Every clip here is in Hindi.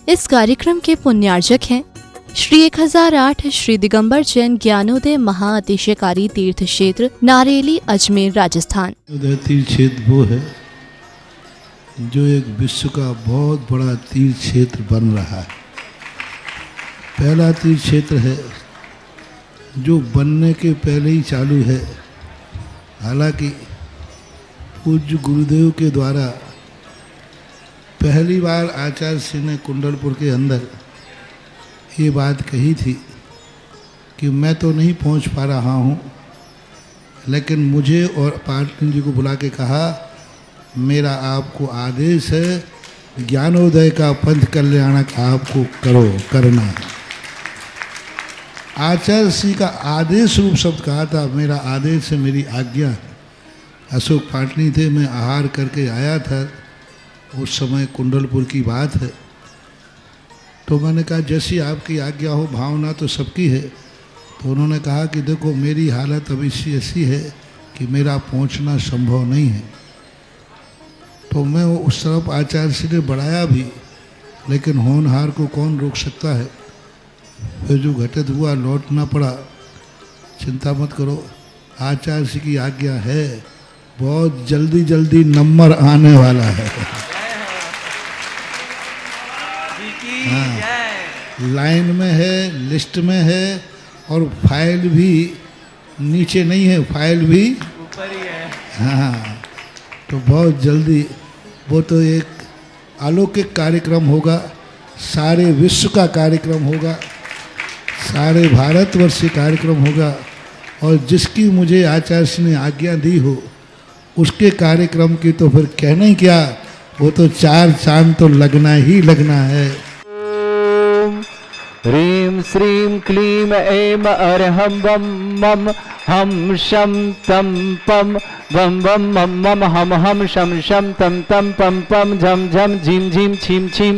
इस कार्यक्रम के पुण्यार्जक हैं श्री 1008 श्री दिगंबर जैन ज्ञानोदय महाअतिशयकारी तीर्थ क्षेत्र नारेली अजमेर राजस्थान। तीर्थ क्षेत्र वो है जो एक विश्व का बहुत बड़ा तीर्थ क्षेत्र बन रहा है। पहला तीर्थ क्षेत्र है जो बनने के पहले ही चालू है। हालांकि पूज्य गुरुदेव के द्वारा पहली बार आचार्य श्री ने कुंडलपुर के अंदर ये बात कही थी कि मैं तो नहीं पहुंच पा रहा हूं, लेकिन मुझे और पाटनी जी को बुला के कहा मेरा आपको आदेश है, ज्ञानोदय का पंथ कल्याणक आपको करना है। आचार्य श्री का आदेश रूप शब्द कहा था, मेरा आदेश है, मेरी आज्ञा है। अशोक पाटनी थे, मैं आहार करके आया था, उस समय कुंडलपुर की बात है। तो मैंने कहा जैसी आपकी आज्ञा हो, भावना तो सबकी है। तो उन्होंने कहा कि देखो मेरी हालत अभी ऐसी है कि मेरा पहुंचना संभव नहीं है। तो मैं उस तरफ आचार्य श्री ने बढ़ाया भी, लेकिन होनहार को कौन रोक सकता है। फिर जो घटित हुआ लौटना पड़ा। चिंता मत करो, आचार्य श्री की आज्ञा है, बहुत जल्दी जल्दी नंबर आने वाला है। हाँ, लाइन में है, लिस्ट में है, और फाइल भी नीचे नहीं है, फाइल भी ऊपर ही है। हाँ, तो बहुत जल्दी वो तो एक अलौकिक कार्यक्रम होगा, सारे विश्व का कार्यक्रम होगा, सारे भारतवर्ष का कार्यक्रम होगा। और जिसकी मुझे आचार्य ने आज्ञा दी हो उसके कार्यक्रम की तो फिर कहना ही क्या, वो तो 4 चांद तो लगना ही लगना है। ह्रीं श्रीं क्लीं ऐं अर्हं वं मं हम शं तं पं वं वं मं मं हम हम शं शं तं तं पं पं झं झं झीं झीं छीं छीं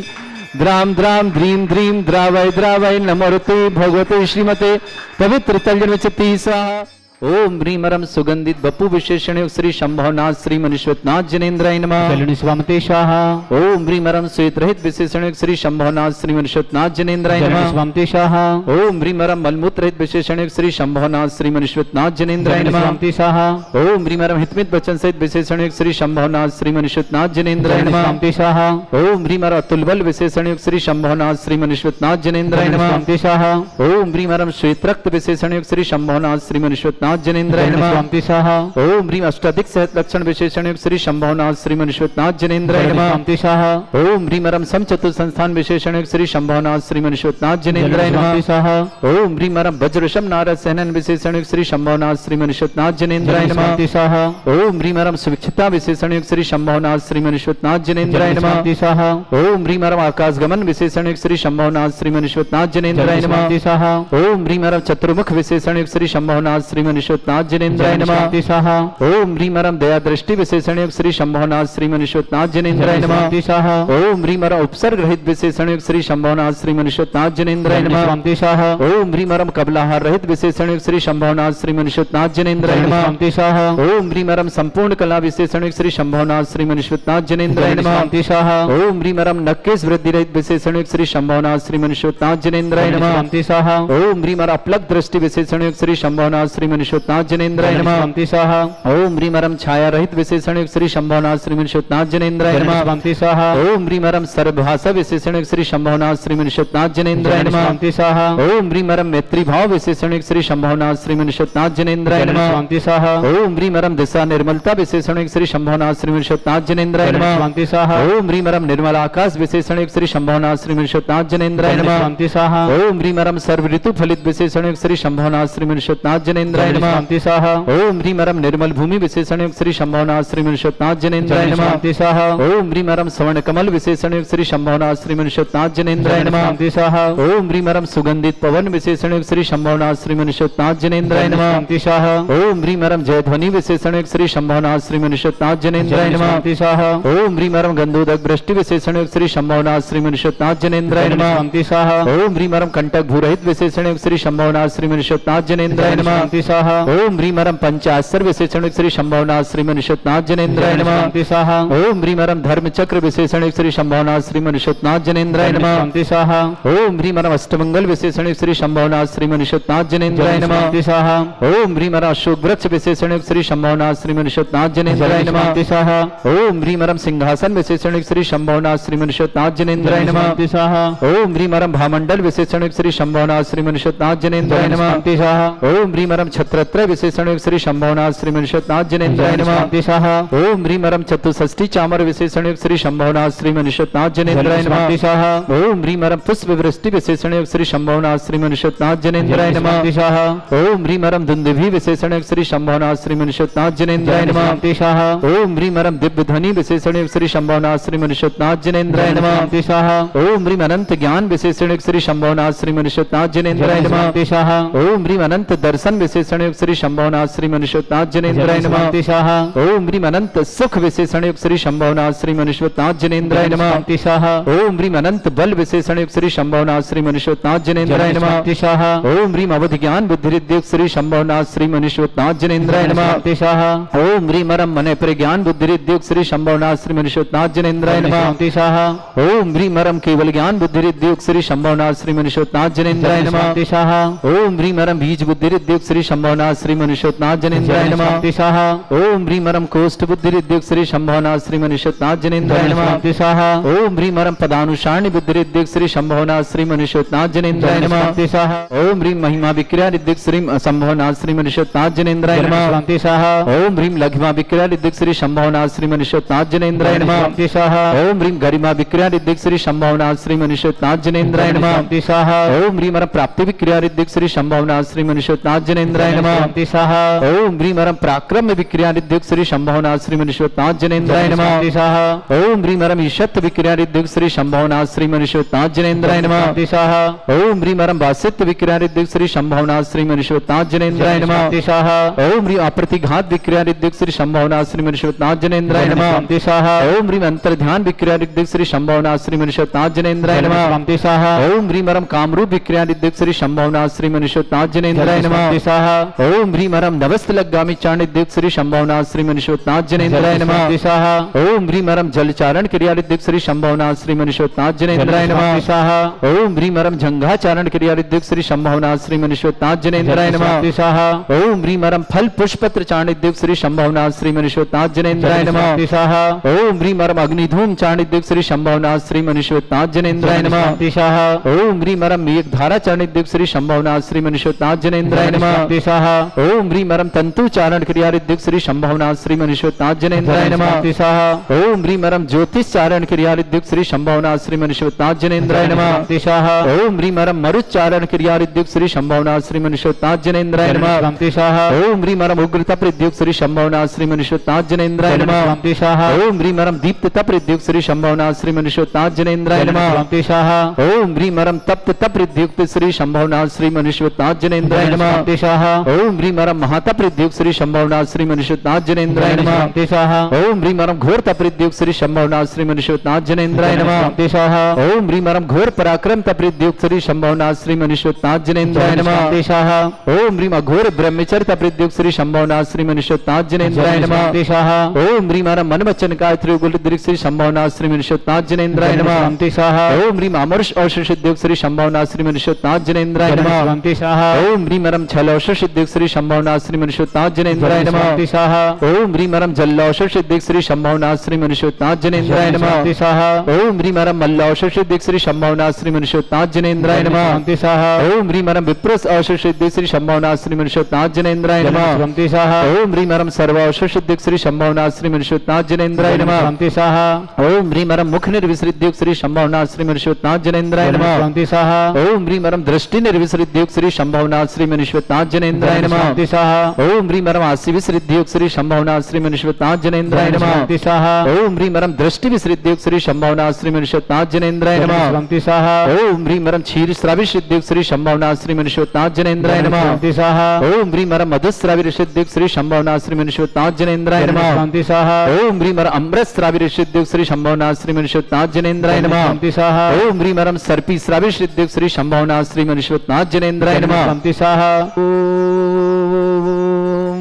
द्रां द्रां द्रीं द्रीं द्रावय द्रावय नमोऽस्तु भगवते श्रीमते पवित्र तल्यनुचति स्वाहा। ओम ह्रीमरम सुगंधित बपु विशेषण श्री शंभवनाथ श्री मनुष्यनाथ जिनेन्द्राय नमः। स्वामते स्वाहा। ओम ह्रीमरम श्वेत रहित विशेषण श्री शंभवनाथ श्री मनुष्यनाथ जिनेन्द्राय नमः। स्वामते स्वाहा। ओम ह्रीमरम मलमूत्र रहित विशेषण श्री शंभवनाथ श्री मनुष्यनाथ जिनेन्द्राय नमः। स्वामते स्वाहा। ओम ह्रीमरम हितमित वचन सहित विशेषण श्री शंभवनाथ श्री मनुष्यनाथ जिनेन्द्राय नमः। स्वामते स्वाहा। ओम ह्रीमरम अतुलबल विशेषण श्री शंभवनाथ श्री मनुष्यनाथ जिनेन्द्राय नमः। स्वामते स्वाहा। ओम ह्रीमरम श्वेत रक्त विशेषण श्री शंभवनाथ श्री मनुष्यनाथ जिनेन्द्राय नमः। स्वामते स्वाहा। ओम ह्रीं अष्टाधिक सहत लक्षण विशेषण श्री शंभवनाथ श्री मनुष्यनाथ जिनेन्द्राय नमः। स्वामते स्वाहा। ओम ह्रीमरम समचतुर संस्थान विशेषण श्री शंभवनाथ श्री मनुष्यनाथ जिनेन्द्राय नमः। स्वामते स्वाहा। ओम ह्रीमरम वज्रशम नारद सहनन विशेषण श्री शंभवनाथ श्री मनुष्यनाथ जिनेन्द्राय नमः। स्वामते स्वाहा। ओम ह्रीमरम सुविक्षिता विशेषण श्री शंभवनाथ श्री मनुष्यनाथ जिनेन्द्राय नमः। स्वामते स्वाहा। ओम ह्रीमरम आकाश गमन विशेषण श्री शंभवनाथ श्री मनुष्यनाथ जिनेन्द्राय नमः। स्वामते स्वाहा। ओम ह्रीमरम चतुर्मुख विशेषण श्री शंभवनाथ श्री मनुष्यनाथ जिनेन्द्राय नमः। स्वामते स्वाहा। ओम ह्रीमरम दया दृष्टि विशेषण श्री शंभवनाथ श्री मनुष्यनाथ जिनेन्द्राय नमः। स्वामते स्वाहा। ओम ह्रीमरम उपसर्ग रहित विशेषण श्री शंभवनाथ श्री मनुष्यनाथ जिनेन्द्राय नमः। स्वामते स्वाहा। ओम ह्रीमरम कबलाहार रहित विशेषण श्री शंभवनाथ श्री मनुष्यनाथ जिनेन्द्राय नमः। स्वामते स्वाहा। ओम ह्रीमरम संपूर्ण कला विशेषण श्री शंभवनाथ श्री मनुष्यनाथ जिनेन्द्राय नमः। स्वामते स्वाहा। ओम ह्रीमरम नक्केश वृद्धि रहित विशेषण श्री शंभवनाथ श्री मनुष्यनाथ जिनेन्द्राय नमः। स्वामते स्वाहा। ओम ह्रीमरम अपलक दृष्टि विशेषण श्री शंभवनाथ श्री मनुष्यनाथ जिनेन्द्राय नमः। स्वामते स्वाहा। ओम ह्रीमरम छाया रहित विशेषण श्री शंभवनाथ श्री मनुष्यनाथ जिनेन्द्राय नमः। स्वामते स्वाहा। ओम ह्रीमरम सर्वभाषा विशेषण श्री शंभवनाथ श्री मनुष्यनाथ जिनेन्द्राय नमः। स्वामते स्वाहा। ओम ह्रीमरम मैत्री भाव विशेषण श्री शंभवनाथ श्री मनुष्यनाथ जिनेन्द्राय नमः। स्वामते स्वाहा। ओम ह्रीमरम दिशा निर्मलता विशेषण श्री शंभवनाथ श्री मनुष्यनाथ जिनेन्द्राय नमः। स्वामते स्वाहा। ओम ह्रीमरम निर्मल आकाश विशेषण श्री शंभवनाथ श्री मनुष्यनाथ जिनेन्द्राय नमः। स्वामते स्वाहा। ओम ह्रीमरम सर्व ऋतु फलित विशेषण श्री शंभवनाथ श्री मनुष्यनाथ जिनेन्द्राय नमः। स्वामते स्वाहा। ओम ह्रीमरम निर्मल भूमि विशेषण श्री शंभवनाथ श्री मनुष्यनाथ जिनेन्द्राय नमः। स्वामते स्वाहा। ओम ह्रीमरम स्वर्ण कमल विशेषण श्री शंभवनाथ श्री मनुष्यनाथ जिनेन्द्राय नमः। स्वामते स्वाहा। ओम ह्रीमरम सुगंधित पवन विशेषण श्री शंभवनाथ श्री मनुष्यनाथ जिनेन्द्राय नमः। स्वामते स्वाहा। ओम ह्रीमरम जय ध्वनि विशेषण श्री शंभवनाथ श्री मनुष्यनाथ जिनेन्द्राय नमः। स्वामते स्वाहा। ओम ह्रीमरम गंधोदक वृष्टि विशेषण श्री शंभवनाथ श्री मनुष्यनाथ जिनेन्द्राय नमः। स्वामते स्वाहा। ओम ह्रीमरम कंटक भूरहित विशेषण श्री शंभवनाथ श्री मनुष्यनाथ जिनेन्द्राय नमः। स्वामते स्वाहा। स्वाहा ओम ह्रीमरम पंचाशर विशेषण श्री शंभवनाथ श्रीमनिषत्नाथ जनेन्द्राय नमः शांति स्वाहा ओम ह्रीमरम धर्म चक्र विशेषण श्री शंभवनाथ श्रीमनिषत्नाथ जनेन्द्राय नमः शांति स्वाहा ओम ह्रीमरम अष्टमंगल विशेषण श्री शंभवनाथ श्रीमनिषत्नाथ जनेन्द्राय नमः शांति स्वाहा ओम ह्रीमरम अशोक वृक्ष विशेषण श्री शंभवनाथ श्रीमनिषत्नाथ जनेन्द्राय नमः शांति स्वाहा ओम ह्रीमरम सिंहासन विशेषण श्री शंभवनाथ श्रीमनिषत्नाथ जनेन्द्राय नमः शांति स्वाहा ओम ह्रीमरम भामंडल विशेषण श्री शंभवनाथ श्रीमनिषत्नाथ जनेन्द्राय नमः शांति स्वाहा ओम ह्रीमरम छत्रत्र विशेषण श्री शंभवनाथ श्रीमनिषत्नाथ जनेन्द्राय नमः शांति स्वाहा ओम ह्रीमरम चतुष्षष्टि चामर विशेषण श्री शंभवनाथ श्रीमनिषत्नाथ जनेन्द्राय नमः शांति स्वाहा ओम ह्रीमरम पुष्प वृष्टि विशेषण श्री शंभवनाथ श्रीमनिषत्नाथ जनेन्द्राय नमः शांति स्वाहा ओम ह्रीमरम दुंदुभि विशेषण श्री शंभवनाथ श्रीमनिषत्नाथ जनेन्द्राय नमः शांति स्वाहा ओम ह्रीमरम दिव्य ध्वनि विशेषण श्री शंभवनाथ श्रीमनिषत्नाथ जनेन्द्राय नमः शांति स्वाहा ओम ह्रीम अनंत ज्ञान विशेषण श्री शंभवनाथ श्रीमनिषत्नाथ जनेन्द्राय नमः शांति स्वाहा ओम ह्रीम अनंत दर्शन विशेषण श्री शंभवनाथ श्रीमनिषत्नाथ जनेन्द्राय नमः शांति स्वाहा ओम ह्रीम अनंत सुख विशेषण श्री शंभवनाथ श्रीमनिषत्नाथ जनेन्द्राय नमः शांति स्वाहा ओम ह्रीम अनंत बल विशेषण श्री शंभवनाथ श्रीमनिषत्नाथ जनेन्द्राय नमः शांति स्वाहा ओम ह्रीम अवधि ज्ञान बुद्धिरिद्योग श्री शंभवनाथ श्रीमनिषत्नाथ जनेन्द्राय नमः शांति स्वाहा ओम ह्रीम अरम मन प्रज्ञान बुद्धिरिद्योग श्री शंभवनाथ श्रीमनिषत्नाथ जनेन्द्राय नमः शांति स्वाहा ओम ह्रीम अरम केवल ज्ञान बुद्धिरिद्योग श्री शंभवनाथ श्रीमनिषत्नाथ जनेन्द्राय नमः शांति स्वाहा ओम ह्रीम अरम बीज बुद्धिरिद्योग श्री शंभवनाथ श्रीमनिषत्नाथ जनेन्द्राय नमः शांति स्वाहा ओम ह्रीम अरम कोष्ठ बुद्धिरिद्योग श्री शंभवनाथ श्रीमनिषत्नाथ जनेन्द्राय नमः शांति स्वाहा ओम ह्रीम अरम पदानुसारणी बुद्धिरिद्योग श्री शंभवनाथ श्रीमनिषत्नाथ जनेन्द्राय नमः शांति स्वाहा ओम ह्रीम महिमा विक्रिया रिद्योग श्री शंभवनाथ श्रीमनिषत्नाथ जनेन्द्राय नमः शांति स्वाहा ओम ह्रीम लघिमा विक्रिया रिद्योग श्री शंभवनाथ श्रीमनिषत्नाथ जनेन्द्राय नमः शांति स्वाहा ओम ह्रीम गरिमा विक्रिया रिद्योग श्री शंभवनाथ श्रीमनिषत्नाथ जनेन्द्राय नमः शांति स्वाहा ओम ह्रीम अरम प्राप्ति विक्रिया रिद्योग श्री शंभवनाथ श्रीमनिषत्नाथ जनेन्द्राय नमः शांति स्वाहा ओम ह्रीम अरम पराक्रम विक्रिया रिद्योग श्री शंभवनाथ श्रीमनिषत्नाथ जनेन्द्राय नमः शांति स्वाहा ओम ह्रीम अरम ईशत विक्रिया रिद्योग श्री शंभवनाथ श्रीमनिषत्नाथ जनेन्द्राय नमः शांति स्वाहा ओम ह्रीम अरम वासित्व विक्रिया रिद्योग श्री शंभवनाथ श्रीमनिषत्नाथ जनेन्द्राय नमः शांति स्वाहा ओम ह्रीम अप्रतिघात विक्रिया रिद्योग श्री शंभवनाथ श्रीमनिषत्नाथ जनेन्द्राय नमः शांति स्वाहा ओम ह्रीम अंतर्ध्यान विक्रिया रिद्योग श्री शंभवनाथ श्रीमनिषत्नाथ जनेन्द्राय नमः शांति स्वाहा ओम ह्रीम अरम कामरूप विक्रिया रिद्योग श्री शंभवनाथ श्रीमनिषत्नाथ जनेन्द्राय नमः शांति स्वाहा ओम ह्रीम अरम नवस्तलगामी चारण रिद्योग श्री शंभवनाथ श्रीमनिषत्नाथ जनेन्द्राय नमः शांति स्वाहा ओम ह्रीम अरम जलचारण क्रिया रिद्योग श्री शंभवनाथ श्रीमनिषत्नाथ जनेन्द्राय नमः शांति स्वाहा ओम ह्रीम अरम जंघाचारण क्रिया रिद्योग श्री शंभवनाथ श्रीमनिषत्नाथ जनेन्द्राय नमः शांति स्वाहा ओम ह्रीम अरम फल पुष्पत्र चारण रिद्योग श्री शंभवनाथ श्रीमनिषत्नाथ जनेन्द्राय नमः शांति स्वाहा ओम ह्रीम अरम अग्निधूम चारण रिद्योग श्री शंभवनाथ श्रीमनिषत्नाथ जनेन्द्राय नमः शांति स्वाहा ओम ह्रीम अरम मेघ धारा चारण रिद्योग श्री शंभवनाथ श्रीमनिषत्नाथ जनेन्द्राय नमः शांति स्वाहा ओम ह्रीम अरम तंतु चारण क्रिया रिद्योग श्री शंभवनाथ श्रीमनिषत्नाथ जनेन्द्राय नमः शांति स्वाहा ओम ह्रीम अरम ज्योतिष चारण क्रिया रिद्योग श्री शंभवनाथ श्रीमनिषत्नाथ जनेन्द्राय नमः शांति स्वाहा ओम ह्रीम अरम मरुच्चारण क्रिया रिद्योग श्री शंभवनाथ श्रीमनिषत्नाथ जनेन्द्राय नमः शांति स्वाहा ओम ह्रीम अरम उग्र तप रिद्योग श्री शंभवनाथ श्रीमनिषत्नाथ जनेन्द्राय नमः शांति स्वाहा ओम ह्रीम अरम दीप्त तप रिद्योग श्री शंभवनाथ श्रीमनिषत्नाथ जनेन्द्राय नमः शांति स्वाहा ओम ह्रीम अरम तप्त तप रिद्योग श्री शंभवनाथ श्रीमनिषत्नाथ जनेन्द्राय नमः शांति स्वाहा ओम ह्रीम अरम महातप रिद्योग श्री शंभवनाथ श्रीमनिषत्नाथ जनेन्द्राय नमः शांति स्वाहा ओम ह्रीम अरम घोर तप रिद्योग श्री शंभवनाथ श्रीमनिषत्नाथ जनेन्द्राय नमः शांति स्वाहा ओम ह्रीम अरम घोर पराक्रम तप रिद्योग श्री शंभवनाथ श्रीमनिषत्नाथ जनेन्द्राय नमः शांति स्वाहा ओम ह्रीम अघोर ब्रह्मचर्य तप रिद्योग श्री शंभवनाथ श्रीमनिषत्नाथ जनेन्द्राय नमः शांति स्वाहा ओम ह्रीम अरम मन वचन गायत्री गुल श्री शंभवनाथ श्रीमनिषत्नाथ जनेन्द्राय नमः शांति स्वाहा ओम ह्रीम अमरुष औषध सिद्योग श्री शंभवनाथ श्रीमनिषत्नाथ जनेन्द्राय नमः शांति स्वाहा ओम ह्रीम अरम छल औषध सिद्योग श्री शंभवनाथ श्रीमनिषत्नाथ जनेन्द्राय नमः शांति स्वाहा ओम ह्रीम अरम जल औषध सिद्योग श्री शंभवनाथ श्रीमनिषत्नाथ जनेन्द्राय नमः शांति स्वाहा ओम ह्रीम अरम मल्ल औषध सिद्योग श्री शंभवनाथ श्रीमनिषत्नाथ जनेन्द्राय नमः शांति स्वाहा ओम ह्रीम अरम विप्रस औषध सिद्योग श्री शंभवनाथ श्रीमनिषत्नाथ जनेन्द्राय नमः शांति स्वाहा ओम ह्रीम अरम सर्व औषध सिद्योग श्री शंभवनाथ श्रीमनिषत्नाथ जनेन्द्राय नमः शांति स्वाहा ओम ह्रीम अरम मुख निर्विसृद्योग श्री शंभवनाथ श्रीमनिषत्नाथ जनेन्द्राय नमः शांति स्वाहा ओम ह्रीम अरम दृष्टि निर्विसृद्योग श्री शंभवनाथ श्रीमनिषत्नाथ जनेन्द्राय नमः शांति स्वाहा ओम ह्रीम अरम आसि विसृद्योग श्री शंभवनाथ श्रीमनिषत्नाथ जनेन्द्राय नमः शांति स्वाहा ओम ह्रीम अरम दृष्टि विसृद्योग श्री शंभवनाथ श्रीमनिषत्नाथ जनेन्द्राय नमः शांति स्वाहा ओम ह्रीम अरम क्षीर श्रावि सिद्योग श्री शंभवनाथ श्रीमनिषत्नाथ जनेन्द्राय नमः शांति स्वाहा ओम ह्रीम अरम मधुश्रावि सिद्योग श्री शंभवनाथ श्रीमनिषत्नाथ जनेन्द्राय नमः शांति स्वाहा ओम ह्रीम अरम अमृत श्रावि सिद्योग श्री शंभवनाथ श्रीमनिषत्नाथ जनेन्द्राय नमः शांति स्वाहा ओम ह्रीम अरम सर्पी श्रावि सिद्योग श्री शंभवनाथ श्रीमनिषत्नाथ जनेन्द्राय नमः शांति स्वाहा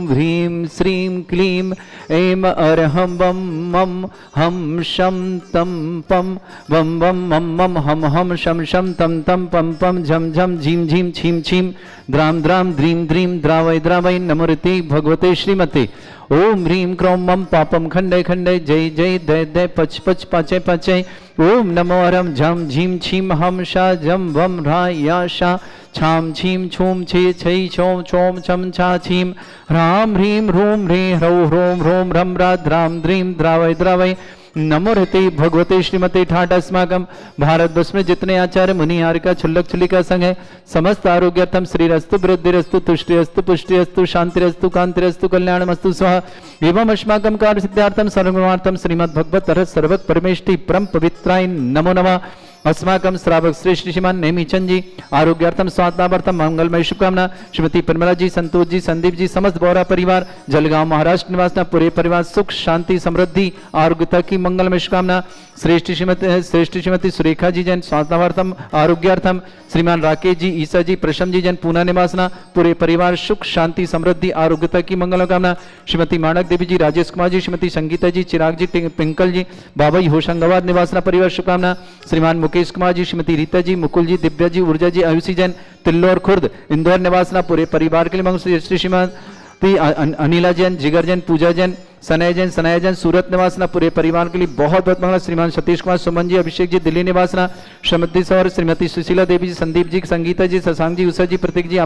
ह्रीं श्रीं क्लीं ऐं अर्हं बं मं हं शं तं पं बं बं मं मं हं हं शं शं तं तं पं पं झं झं झीं झीं छीं छीं द्रां द्रां द्रीं द्रीं द्रावय द्रावय नमोरते भगवते श्रीमते ओम ह्रीं क्रों मम पापम खंडे खंडे जय जय दय दय पच पच पाचे पाचे ओम नमो हरम झम झीम छीम हम शा जम वम रा या शा छाम छीम छूम छे छै छोम छोम छम छा छीम ह्राम ह्रीं ह्रूं ह्री ह्रौ ह्रों ह्रों ह्रम रा द्रां द्रीं द्रावय द्रावय नमो रहते भगवते श्रीमते ठाट अस्माकम भारत वर्ष में जितने आचार्य मुनि हारिका छुल्लक छुलिका संघ है समस्त आरोग्यर्थम श्रीरस्तु वृद्धिरस्तु तुष्टिरस्तु पुष्टिरस्तु शांतिरस्तु कांतिरस्तु कल्याणमस्तु स्वाहा एवं अस्माकम कार्य सिद्धार्थम सर्वमार्थम श्रीमद् भगवत रस सर्वक परमेष्टि परम पवित्राय नमो नमः अस्माकम श्रावक श्रेष्ठ श्रीमान नेमीचंद जी आरोग्यार्थम स्वास्थ्यार्थम मंगलमय शुभकामना श्रीमती परिमला जी संतोष जी संदीप जी समस्त बोरा परिवार जलगांव महाराष्ट्र निवासना पूरे परिवार सुख शांति समृद्धि आरोग्यता की मंगलमय शुभकामना श्रेष्ठ श्रीमती सुरेखा जी जैन स्वास्थ्यार्थम आरोग्यार्थम श्रीमान राकेश जी ईसा जी प्रशम जी जैन पूना निवासना पूरे परिवार सुख शांति समृद्धि आरोग्यता की मंगल कामना श्रीमती माणक देवी जी राजेश कुमार जी श्रीमती संगीता जी चिराग जी पिंकल जी बाबा होशंगाबाद निवासना परिवार शुभकामना श्रीमान मुकेश कुमार जी श्रीमती रीता जी मुकुल जी दिव्या जी ऊर्जा जी आयुषी जैन तिल्लोर खुर्द इंदौर निवासना पूरे परिवार के लिए मंगल श्रीमती अनिला जैन जिगर जैन पूजा जैन सनय जैन सूरत निवासना पूरे परिवार के लिए बहुत बहुत मंगल श्रीमान सतीश कुमार सुमन जी अभिषेक जी दिल्ली निवासना श्रीमती सौर श्रीमती सुशीला देवी जी संदीप जी संगीता जी शशांक जी उषा जी प्रतीक जी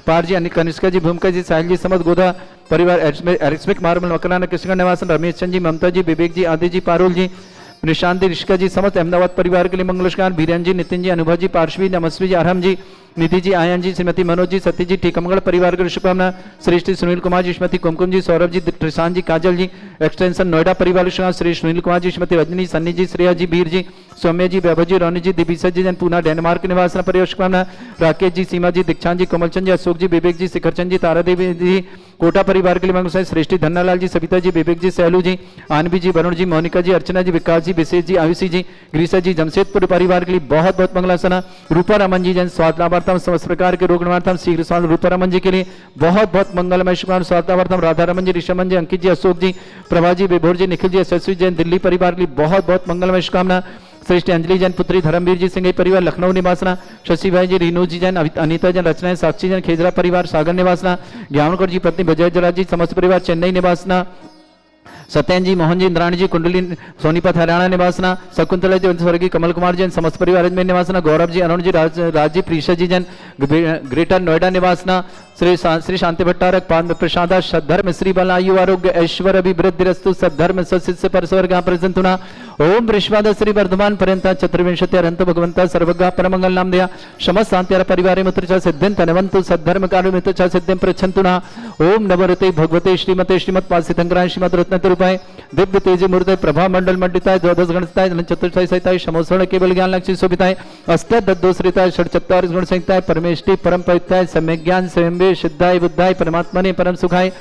पार जी कनिष्का जी भूमिका जी साहिल जी समझ गोदा परिवार एरिस्मिक मार्बल मकराना कृष्ण निवासन रमेश चंद जी ममता जी विवेक जी आदि जी पारुल जी निशांत ऋषिका जी समस्त अहमदाबाद परिवार के लिए मंगलकार बीरन जी नितिन जी अनुभव जी पार्श्वी नमस्वी जी आरम जी निधि जी आयन जी श्रीमती मनोज जी सत्य जी टीकमगढ़ परिवार के लिए शुभकामना श्री सुनील कुमार जी श्रीमती कुमकुम जी सौरभ जी त्रिशांत जी काजल जी एक्सटेंशन नोएडा परिवार के श्री सुनील कुमार जी श्रीमती रजनी सन्नी जी श्रेया जी बीर जी सौम्य जी वैभव जी रोनी जी दिविसा जी जन पूना डेनमार्क निवासना परिवार शुभकामना राकेश जी सीमा जी दीक्षांत जी कोमलचंद जी अशोक जी विवेक जी शिखरचंद जी तारा देवी जी कोटा परिवार के लिए मंगल श्रेष्ठी धन्नालाल जी सविता जी विवेक जी सैलू जी आनवी जी वरुण जी मोनिका जी अर्चना जी विकास जी विशेष जी आयुषी जी ग्रीसा जी जमशेदपुर परिवार के लिए बहुत बहुत मंगलासना रूपा रमन जी जन स्वास्थ्यार्थम समस्त प्रकार के रोग निवारणार्थम शीघ्र स्वास्थ्य रूपा रमन जी के लिए बहुत बहुत मंगलमय शुभकामना स्वास्थ्यार्थम राधा रमन जी ऋषमन जी अंकित जी अशोक जी प्रभा जी विभोर जी निखिल जी यशस्वी जैन दिल्ली परिवार के लिए बहुत बहुत मंगलमय शुभकामना श्रेष्ठ अंजलि जैन पुत्री धर्मवीर जी सिंह परिवार लखनऊ निवासना शशि भाई जी रीनू जी जैन अनिता जैन रचना साक्षी जैन खेजरा परिवार सागर निवासना ज्ञानकर जी पत्नी विजय जरा जी समस्त परिवार चेन्नई निवासना सत्यन जी मोहन जी इंद्राणी जी कुंडली सोनीपत हरियाणा निवासना शकुंतला जी स्वर्गीय कमल कुमार जैन समस्त परिवार में निवासना गौरव जी अरुण जी राज जी प्रीषा जी जैन ग्रेटर नोएडा निवासना श्री शांति भट्टारक प्रसादा सद्धर्म श्री बल आयु आरोग्य ऐश्वर्य अभिवृद्धिरस्तु सद्धर्म सत्सिद्ध परस्वर्ग प्रजंतुना ओम वृषवाद श्री वर्धमान पर्यंता चतुर्विंशति अरंत भगवंता सर्वगा परमंगल नाम दया समस्त शांति परिवार मित्र सिद्धिं तनवंतु सद्धर्म कार्य मित्र सिद्धिं प्रच्छन्तुना ओम नवरते भगवते श्रीमते श्रीमत् पासितंगराय श्रीमद रत्न रूपाय दिव्य तेज मूर्त प्रभा मंडल मंडिताय द्वादश गणिताय चतुर्थाय सहिताय समोसरण केवल ज्ञान लक्ष्मी शोभिताय अष्ट दद्दोश्रिताय षट्चत्वार गुण संहिताय परमेष्टि परम पवित्राय सम्यक ज्ञान स्वयं सिद्धाय बुद्धाय परमात्मने परम सुखाय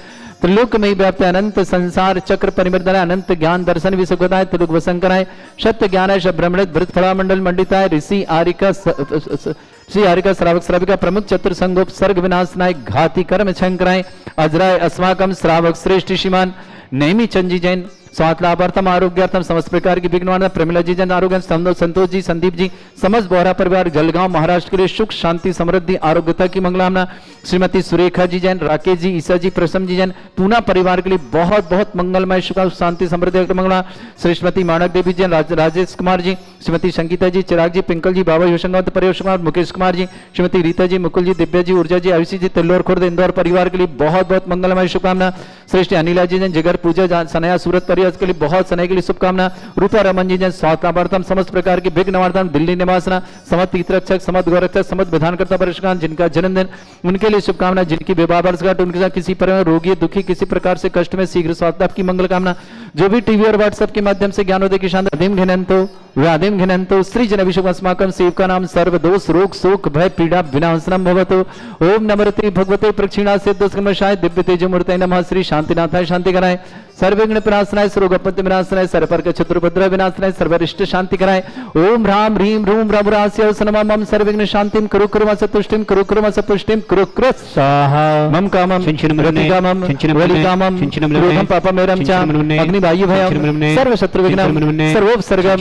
त्रिलोक में व्याप्त अनंत संसार चक्र परिमर्दनाय अनंत ज्ञान दर्शन विसुखदाय त्रिलोक वसंकराय सत्य ज्ञानाय ब्रह्मण भृत फला मंडल मंडिताय ऋषि आरिका श्री आरिका श्रावक श्राविका प्रमुख चतुर संगोप सर्ग विनाशनाय घाती कर्म शंकराय अजराय अस्माकम श्रावक श्रेष्ठ श्रीमान नेमी चंद जी जैन स्वास्थ्य लाभार्थम आरोग्यार्थम समस्त प्रकार की विघ्न प्रमिला जी जन आरोग्य संतोष जी संदीप जी समस्त बोहरा परिवार जलगांव महाराष्ट्र के लिए सुख शांति समृद्धि आरोग्यता की मंगलामना श्रीमती सुरेखा जी जैन राकेश जी ईसा जी प्रसम जी जैन पूना परिवार के लिए बहुत बहुत मंगलमय सुख शांति समृद्धि मंगला श्रीमती माणक देवी जैन राजेश कुमार जी श्रीमती संगीता जी चिराग जी पिंकल जी बाबा होशंगाबाद परिवेश कुमार मुकेश कुमार जी श्रीमती रीता जी मुकुल जी दिव्या जी ऊर्जा जी आयुषी जी तिल्लोर खुर्द इंदौर परिवार के लिए बहुत बहुत मंगलमय शुभकामना श्रेष्ठ अनिला जी जैन जिगर पूजा सनया सूरत परिवार के लिए बहुत सनय के लिए शुभकामना रूपा रमन जी जैन स्वास्थ्यार्थम समस्त प्रकार की विघ्न निवारणार्थम दिल्ली निवासना समस्त तीर्थरक्षक समस्त गौरक्षक समस्त विधानकर्ता परिष्कार जिनका जन्मदिन उनके लिए शुभकामना जिनकी विवाह वर्षगांठ उनके साथ किसी पर रोगी दुखी किसी प्रकार से कष्ट में शीघ्र स्वास्थ्य की मंगल कामना जो भी टीवी और व्हाट्सएप के माध्यम से ज्ञानोदय की शानदार व्याधिं घ्नन्तो सृजनविषमस्माकं सेवकानां सर्वदोष रोग शोक भय पीड़ा विनाशनम भवतु। ओम नमस्ते भगवते प्रक्षिणासिद्धस्कमशाय दिव्य तेजमूर्तये नमः। श्री शांतिनाथाय शांति कराय, सर्वविघ्न विनाशनाय, सर्वगपत्ति विनाशनाय, सर्वपर्क चतुर्भद्र विनाशनाय, सर्वरिष्ट शांति कराय। ओम ह्रां ह्रीं ह्रूं रघुरास्य नमः। सर्वविघ्न शांतिं कुरु कुर्म सतुष्टिं कुरु कुर्म सपुष्टिं कुरु कृ स्वाहा। मम कामं रतिकामं वलिकामं क्रोधं पापमेरं च अग्निवायु भयं सर्वशत्रु विघ्नं सर्वोपसर्गं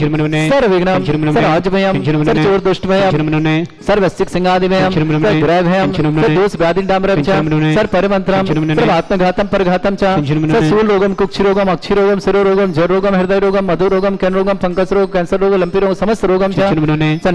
सर्वविघ्नं सर्वाजभयं सर्वचोरदुष्ट भयं सर्वसिक सिंहादि भयं सर्वग्रह भयं सर्वदोष व्याधि डामरं च सर्वपरमंत्रं सर्वात्मघातं परघातं च सर्वशूल रोगं कुक्षि रोगम अक्षि रोगम सिरो रोगम जर रोगम हृदय रोगम मधु रोगम कैन रोगम फंगस रोग कैंसर रोग लंपी रोग समस्त रोगम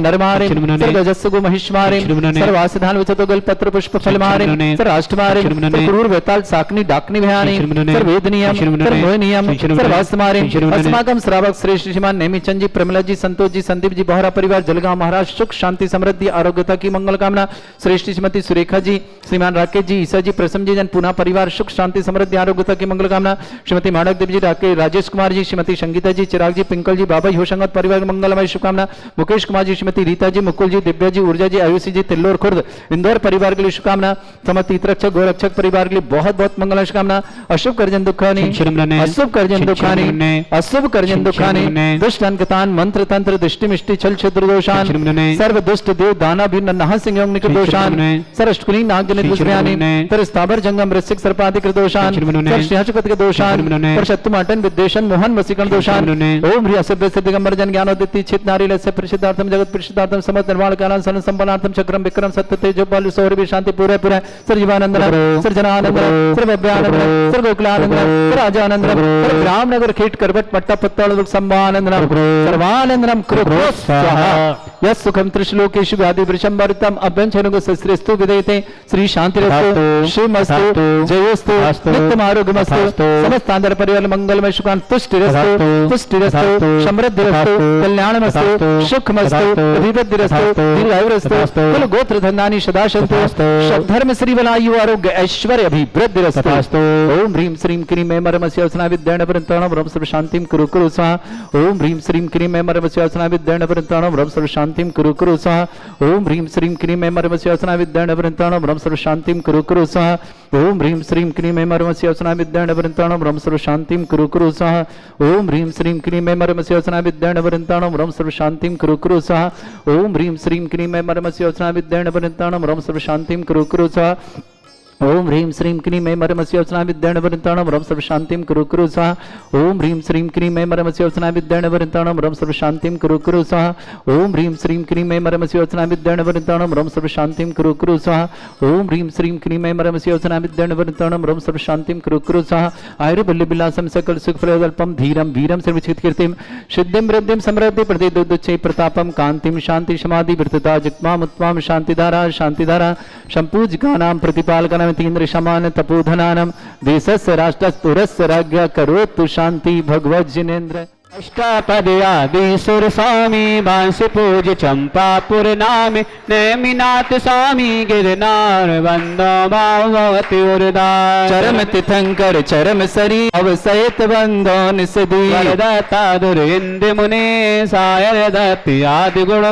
नरमारे सर्वजस्सु महिष्मारे सर्वासिधान विचतो गल पत्र पुष्प फल मारे सर्वाष्टमारे क्रूर वेताल साकनी डाकनी भयानी सर्वेदनियम सर्वोनियम सर्वास्मारे अस्माकं श्रावक श्रेष्ठ श्रीमान नेमिचंद जी प्रमिला जी संतोष जी संदीप जी बोहरा परिवार जलगांव महाराज सुख शांति समृद्धि आरोग्यता की मंगल कामना। श्रेष्ठ श्रीमती सुरेखा जी श्रीमान राकेश जी ईसा जी प्रसम जी जन पुनः परिवार सुख शांति समृद्धि आरोग्यता की मंगल कामना। श्रीमती माणक देव जी राजेश कुमार जी श्रीमती संगीता जी चिराग जी पिंकल जी बाबा होशंगत परिवार मंगलमय शुभकामना। मुकेश कुमार जी श्रीमती रीता जी मुकुल जी दिव्या जी ऊर्जा जी आयुषी जी तिल्लोर खुर्द इंदौर परिवार के लिए शुभकामना। समस्त तीर्थरक्षक गोरक्षक परिवार के लिए बहुत बहुत मंगल शुभकामना। अशुभ कर्जन दुखानी अशुभ कर्जन दुखानी अशुभ कर्जन दुखानी दुष्ट अंकतान मंत्र तंत्र दृष्टि मिष्टि छल छद्र दोषान सर्व दुष्ट देव दाना भी नहा सिंह निकट दोषान सरष्टकुली नाग जनित दुष्टयानी तर स्थावर जंगम वृश्चिक सर्पाधिक दोषान सर्षहचपत के दोषान परशत्तुमाटन विद्वेषण मोहन वसीकरण दोषान। ओम ह्री असभ्य सिद्ध दिगंबर जन ज्ञानोदिति चित नारी लस्य परिषदार्थम जगत परिषदार्थम समस्त निर्माण कालन सन संपन्नार्थम चक्रम विक्रम सत्य तेज बल सौरभि शांति पूरे पूरे सर्वजीवानंद सर्जनानंद सर्वभ्यानंद सर्वोकुलानंद सर्वराजानंद रामनगर खेट करवट पट्टा पत्ताल संभानंद सर्वानंदनम कुरु स्वाहा। यस सुखम त्रिश्लोकेषु व्याधि वृषम वरितम अभ्यंचनुग सस्त्रेस्तु विदेते श्री शांतिरस्तु श्रीमस्तु जयोस्तु नित्यम आरोग्यमस्तु समस्तांतर परिवार मंगलमय सुखान तुष्टिरस्तु तुष्टिरस्तु समृद्धिरस्तु कल्याणमस्तु सुखमस्तु अभिवृद्धिरस्तु दीर्घायुरस्तु कुल गोत्र धन्यानि सदा सन्तु धर्म श्री बलायु आरोग्य ऐश्वर्य अभिवृद्धिरस्तु। ओम ह्रीं श्रीं क्रीं ऐं मरमस्य वसना विद्येन परंतरणं ब्रह्म सर्व शांतिं कुरु कुरु स्वाहा। ओम ह्रीं श्रीं क्रीं ऐं मरमस्य वसना विद्येन परंतरणं ब्रह्म सर्व शांतिं कुरु कुरु स्वाहा। ओम ह्रीं श्रीं क्रीं ऐं मरमस्य वसना विद्येन परंतरणं ब्रह्म सर्व शांतिं कुरु कुरु स्वाहा। ओम ह्रीं श्रीं क्रीं ऐं मरमस्य वसना विद्येन परंतरणं ब्रह्म सर्व शांतिं कुरु कुरु स्वाहा। ओम ह्रीं श्रीं क्रीं ऐं मरमस्य वसना विद्येन परंतरणं ब्रह्म सर्व शांतिं कुरु कुरु स्वाहा। ओम ह्रीं श्रीं क्रीं ऐं मरमस्य वसना विद्येन परंतरणं ब्रह्म सर्व शांतिं कुरु कुरु स्वाहा। ओम ह्रीं श्रीं क्रीं ऐं मरमस्य वसना विद्येन परंतरणं ब्रह्म सर्व शांतिं कुरु कुरु स्वाहा। ओम ह्रीं श्रीं क्रीं ऐं मरमस्य वसना विद्येन परंतरणं ब्रह्म सर्व शांतिं कुरु कुरु स्वाहा। ओम ह्रीं श्रीं क्रीं ऐं मरमस्य वसना विद्येन परंतरणं ब्रह्म सर्व शांतिं कुरु कुरु स्वाहा। ओम ह्रीं श्रीं क्रीं ऐं मरमस्य वसना विद्येन परंतरणं ब्रह्म सर्व शांतिं कुरु कुरु स्वाहा। आयुर्बल्य विलासं सकल सुख फलदल्पं धीरं वीरं सर्वचित कीर्तिं सिद्धिं वृद्धिं समृद्धि प्रतिदुच्चै प्रतापं कांतिं शांति समाधि वृत्तता जित्माम उत्माम शांतिधारा शांतिधारा संपूजकानां प्रतिपालकानां तीन्द्र समान तपोधनानं देशस्य राष्ट्रस्य पुरस्य राज्ञ करोतु शांति भगवत जिनेन्द्र। अष्टापदयादि सुर स्वामी बांसि पूज चंपापुर नामे नेमिनाथ स्वामी गिरनार वंदो भाववती उर्दार चरम तीर्थंकर चरम सरी अवसहित बंदो निषदी वरदत्ता दुरिंद मुनि सायर दत्ति आदि गुण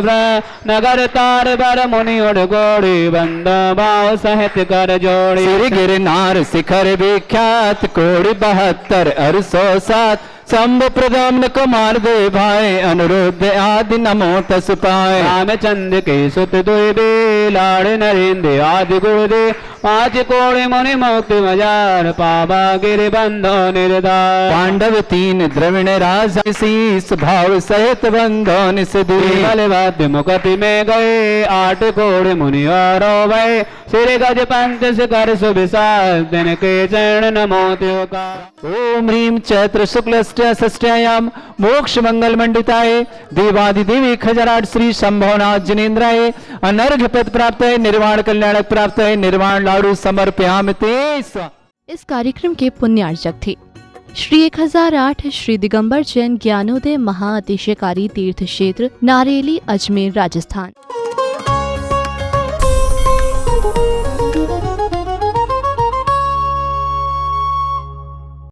नगर तार बर मुनि उड़ गोड़ी वंदो भाव सहित कर जोड़ी श्री गिरनार शिखर विख्यात कोड़ी 72 अरसो 7 शंभ प्रदम्न कुमार दे भाई अनुरुद्ध आदि नमो तस पाए रामचंद्र के सुत दुई लाड़ नरेंद्र आदि गुरुदे 5 कोड़े मुनि मुक्ति मजार पावा गिर बंधो निर्धार पांडव 3 द्रविण राजा शीस भाव सहित बंधो निषदी वाद्य मुकति में गए 8 कोड़े मुनि और भय श्री गज पंथ शिखर सुविशाल दिन के चरण नमो त्योका। ओम ह्रीं चैत्र शुक्ल षष्ट्यायां मोक्ष मंगल मंडिताय देवादिदेवी खजराट श्री शंभवनाथ जिनेन्द्राय अनर्घ्य पद प्राप्त है निर्वाण कल्याणक प्राप्त है निर्वाण लाडू समर्पयामि ते। इस कार्यक्रम के पुण्यार्चक थे श्री 1008 श्री दिगंबर जैन ज्ञानोदय महाअतिशयकारी तीर्थ क्षेत्र नारेली अजमेर राजस्थान।